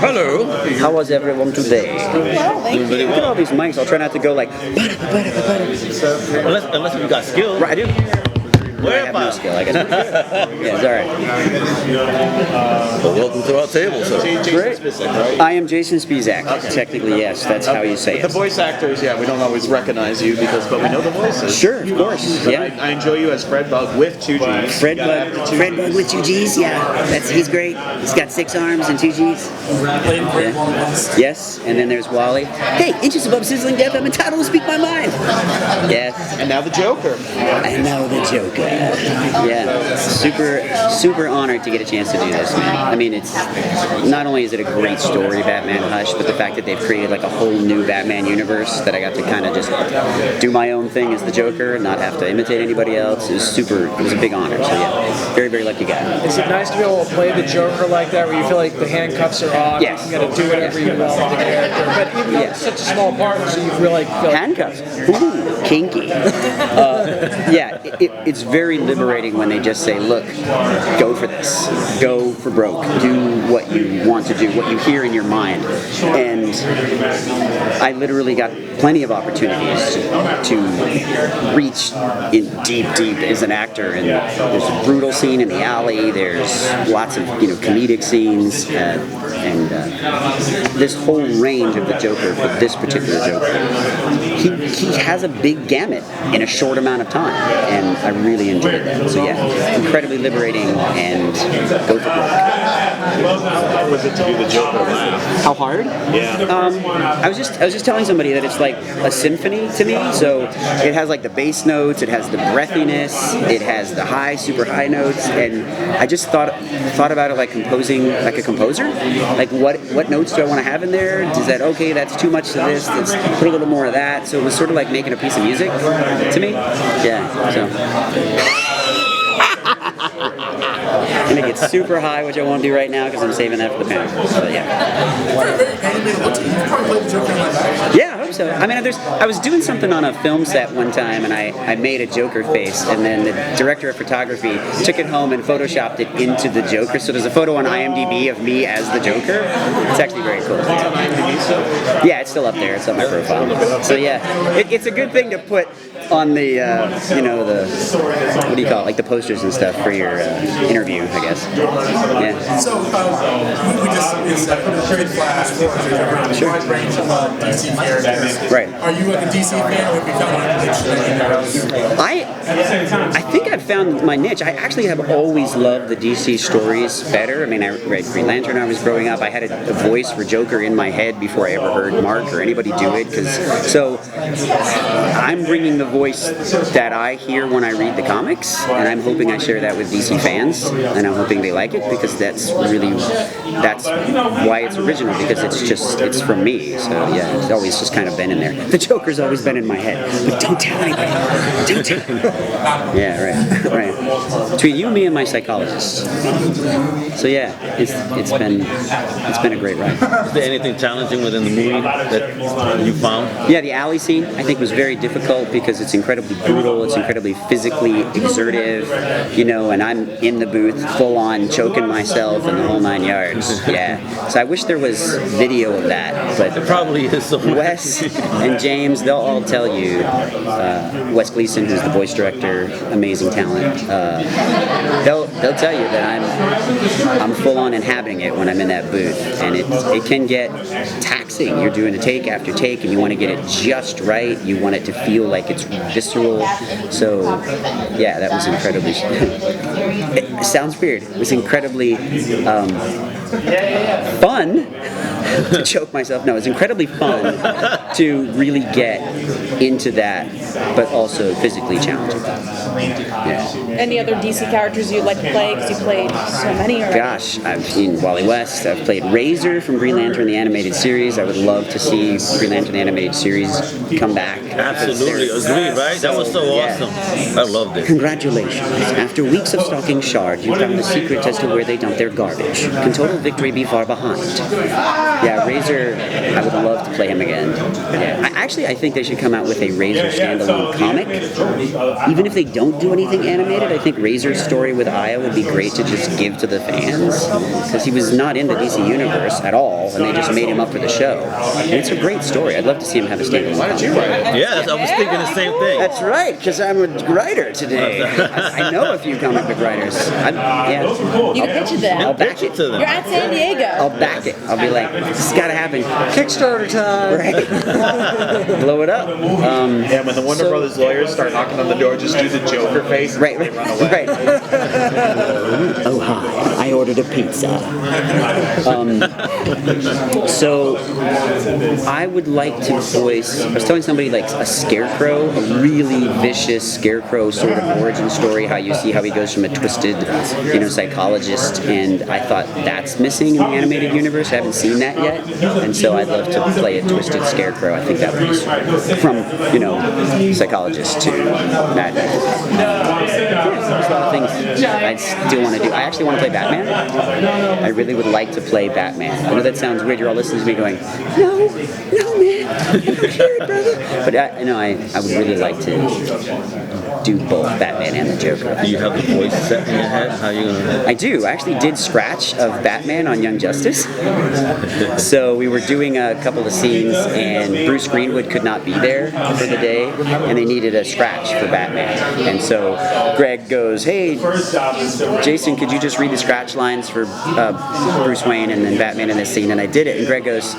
Hello. How was everyone today? Well, thank you. Look at all these mics. I'll try not to go like. Unless you got skill. Right, I do. I have no skill, I guess. Yeah, it's all right. Well, welcome to our table, sir. Great. I am Jason Spisak. Technically, yes, that's how you say The it. voice actors, yeah, we don't always recognize you but we know the voices. Sure, of course. But Yeah. I enjoy you as Fred Bug with 2 Gs. Fred Bug with 2 Gs, yeah. He's great. He's got 6 arms and 2 Gs. Yeah. Yes, and then there's Wally. Hey, inches above sizzling death, I'm entitled to speak my mind. Yes. And now the Joker. I know the Joker. Yeah, super honored to get a chance to do this, man. I mean, it's not only is it a great story, Batman Hush, but the fact that they've created like a whole new Batman universe that I got to kind of just do my own thing as the Joker, not have to imitate anybody else. It was a big honor. So yeah, very, very lucky guy. Is it nice to be able to play the Joker like that, where you feel like the handcuffs are off? Yes. You got to do whatever you want with the character. But even though it's such a small part, so you really feel Handcuffs. Ooh, kinky. Yeah, it's very liberating when they just say, look, go for this. Go for broke. Do what you want to do, what you hear in your mind. And I literally got plenty of opportunities to reach in deep as an actor. And there's a brutal scene in the alley. There's lots of comedic scenes. And this whole range of the Joker for this particular Joker, he has a big gamut in a short amount of time, and I really enjoyed that. So yeah, incredibly liberating, and go for broke. How was it to do the Joker laugh? How hard? Yeah. I was just telling somebody that it's like a symphony to me. So it has like the bass notes, it has the breathiness, it has the super high notes, and I just thought about it like composing like a composer. Like what notes do I want to have in there? Is that okay? That's too much to this. Let's put a little more of that. So it was sort of like making a piece of music to me. Yeah. So. I'm gonna get super high, which I won't do right now because I'm saving that for the panel. But yeah. Yeah, I hope so. I mean, I was doing something on a film set one time, and I made a Joker face, and then the director of photography took it home and photoshopped it into the Joker. So there's a photo on IMDb of me as the Joker. It's actually very cool. Yeah, it's still up there. It's on my profile. So yeah, it's a good thing to put on the the what do you call it, like the posters and stuff for your interview, I guess. Yeah. So we just pretty flash forward to a wide range of DC characters. Right. Are you like a DC fan, or have you found a niche? I think I've found my niche. I actually have always loved the DC stories better. I mean, I read Green Lantern when I was growing up. I had a voice for Joker in my head before I ever heard Mark or anybody do it. So I'm bringing the voice that I hear when I read the comics, and I'm hoping I share that with DC fans, and I'm hoping they like it, because that's why it's original, because it's from me. So yeah, it's always just kind of been in there. The Joker's always been in my head, but don't tell anybody. Don't tell anybody. Yeah, right. Between you, me, and my psychologist. So yeah, it's been a great ride. Is there anything challenging within the movie that you found? Yeah, the alley scene I think was very difficult because it's incredibly brutal, it's incredibly physically exertive, and I'm in the booth full on choking myself and the whole 9 yards. Yeah. So I wish there was video of that, but It probably is somewhere. Wes and James, they'll all tell you. Wes Gleason, who's the voice director, amazing talent. They'll tell you that I'm full on inhabiting it when I'm in that booth, and it can get taxing. You're doing a take after take, and you want to get it just right. You want it to feel like it's visceral. So yeah, that was incredibly. It sounds weird. It was incredibly fun to choke myself. No, it's incredibly fun to really get into that, but also physically challenging. Yeah. Any other DC characters you'd like to play? Because you played so many already. Gosh, I've seen Wally West. I've played Razor from Green Lantern the animated series. I would love to see Green Lantern the animated series come back. Absolutely, agreed, right? That was so awesome. I loved it. Congratulations. After weeks of stalking Shard, you found the secret as to where they dump their garbage. Can total victory be far behind? Yeah, Razor, I would love to play him again. Yeah. I think they should come out with a Razor standalone standalone comic. Even if they don't do anything animated, I think Razor's story with Aya would be great to just give to the fans, because he was not in the DC Universe at all, and they just made him up for the show. And it's a great story. I'd love to see him have a standalone. Why did you write it? Yeah, I was thinking the same thing. That's right, because I'm a writer today. I know a few comic book writers. You can pitch it to them. I'll back it to them. You're at San Diego. I'll back it. I'll be like, this has got to happen. Kickstarter time. Right? Blow it up. Yeah, when the Warner Brothers lawyers start knocking on the door, just do the Joker face. Right, and they run away. right. Oh, hi. I ordered a pizza. So I would like to voice, I was telling somebody like a scarecrow, a really vicious scarecrow sort of origin story, how you see how he goes from a twisted, psychologist, and I thought that's missing in the animated universe. I haven't seen that yet, and so I'd love to play a twisted scarecrow. I think that would be from, psychologist to madman. There's a lot of things I still want to do. I actually want to play Batman. I really would like to play Batman. I know that sounds weird. You're all listening to me going, no, man, I'm not here, brother. But I would really like to do both Batman and the Joker. Do you have the voice set in your head? How are you gonna? I do. I actually did scratch of Batman on Young Justice. So we were doing a couple of scenes, and Bruce Greenwood could not be there for the day, and they needed a scratch for Batman. And so Greg goes, "Hey, Jason, could you just read the scratch lines for Bruce Wayne and then Batman in this scene?" And I did it, and Greg goes,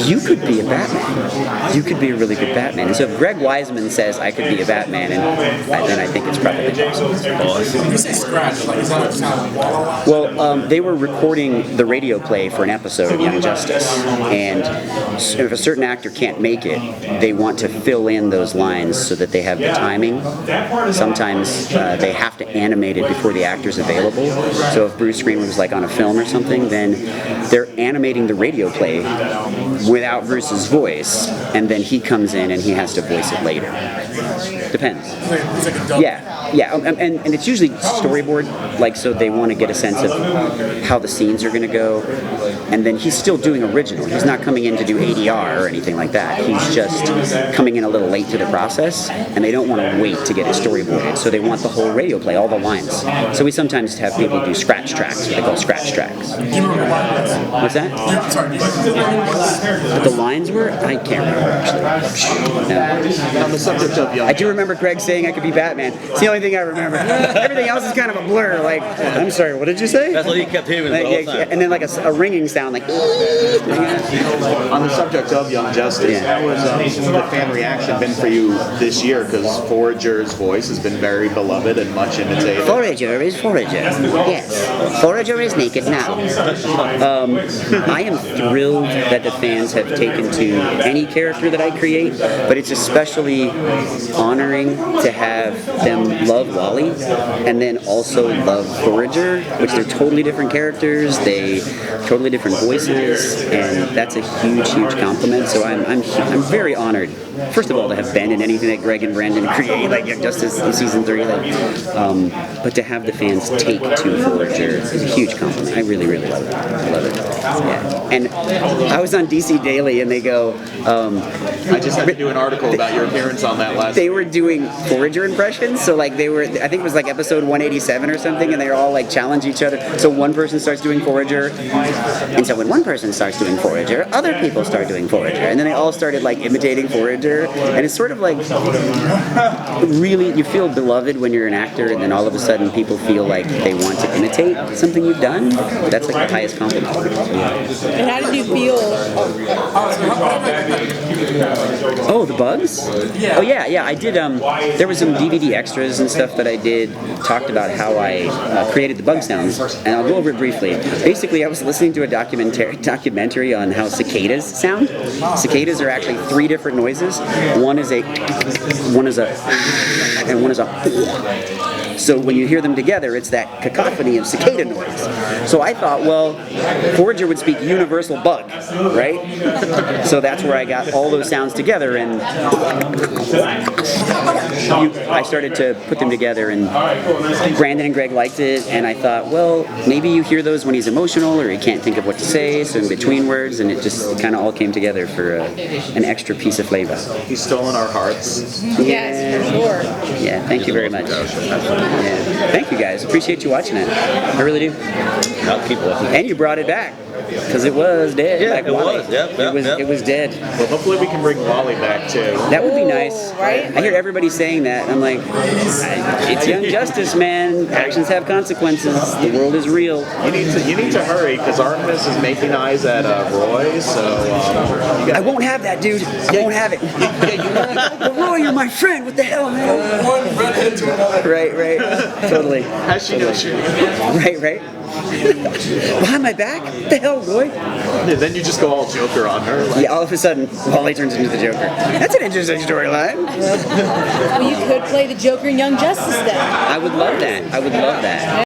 "You could be a Batman. You could be a really good Batman." And so if Greg Wiseman says I could be a Batman, and then I think it's probably awesome. You say scratch, like, is that like sound? Well, they were recording the radio play for an episode of Young Justice, and if a certain actor can't make it, they want to fill in those lines so that they have the timing. Sometimes they have to animate it before the actor's available. So if Bruce Greenwood was like on a film or something, then they're animating the radio play without Bruce's voice, and then he comes in and he has to voice it later. Depends. It's like a double. Yeah, and it's usually storyboard, like, so they want to get a sense of how the scenes are going to go, and then he's still doing original. He's not coming in to do ADR or anything like that. He's just coming in a little late to the process, and they don't want to wait to get it storyboarded, so they want the whole radio play, all the lines. So we sometimes have people do scratch tracks, what they call scratch tracks. Do you remember what lines? What's that? Sorry, What the lines were? I can't remember, actually. No. On the subject of young I do remember Greg saying I could be Batman. It's the only thing I remember. Everything else is kind of a blur. Like, I'm sorry, what did you say? That's what he kept hearing the whole time. And then like a ringing sound, like. On the subject of Young Justice, how has the fan reaction been for you this year? Because Forager's voice has been very beloved and much imitated. Forager is Forager. Yes. Forager is naked now. I am thrilled that the fans have taken to any character that I create, but it's especially honoring to have them love Wally and then also love Forager, which they're totally different characters, they totally different voices, and that's a huge compliment. So I'm very honored, first of all, to have been in anything that Greg and Brandon create, like Young Justice in season 3, but to have the fans take to Forager is a huge compliment. I really love it. I love it. Yeah. And I was on DC Daily, and they go, I just had to do an article about your appearance on that last. they were doing Forager impressions, so like they were, I think it was like episode 187 or something, and they were all like challenge each other. So one person starts doing Forager, and so when one person starts doing Forager, other people start doing Forager, and then they all started like imitating Forager, and it's sort of like really, you feel beloved when you're an actor, and then all of a sudden people feel like they want to imitate something you've done. That's like the highest compliment. And how did you feel? Oh, the bugs? Oh yeah. I did. There was some DVD extras and stuff that I did. Talked about how I created the bug sounds, and I'll go over it briefly. Basically, I was listening to a documentary on how cicadas sound. Cicadas are actually 3 different noises. One is a, and one is a. So when you hear them together, it's that cacophony of cicada noise. So I thought, well, Forager would speak universal bug, right? So that's where I got all those sounds together, and I started to put them together, and Brandon and Greg liked it, and I thought, well, maybe you hear those when he's emotional or he can't think of what to say, so in between words, and it just kind of all came together for an extra piece of flavor. He's stolen our hearts. Yes, for sure. Yeah, thank you very much. Yeah. Thank you guys. Appreciate you watching it. I really do. I'll keep watching. And you brought it back. Because it was dead. Yeah, like it Wally. was. Yep, It was dead. Well, hopefully we can bring Wally back too. That would be nice. right? I hear everybody saying that. I'm like, it's Young Justice, man. Actions have consequences. The world is real. You need to hurry because Artemis is making eyes at Roy. So I won't have that, dude. I won't have it. But Roy, you're my friend. What the hell, man? One redhead to another. Right. Totally. How's she doing? Right. Behind my back? What the hell, Roy? Yeah, then you just go all Joker on her. Like, Yeah, all of a sudden, Wally turns into the Joker. That's an interesting storyline. Well, you could play the Joker in Young Justice then. I would love that.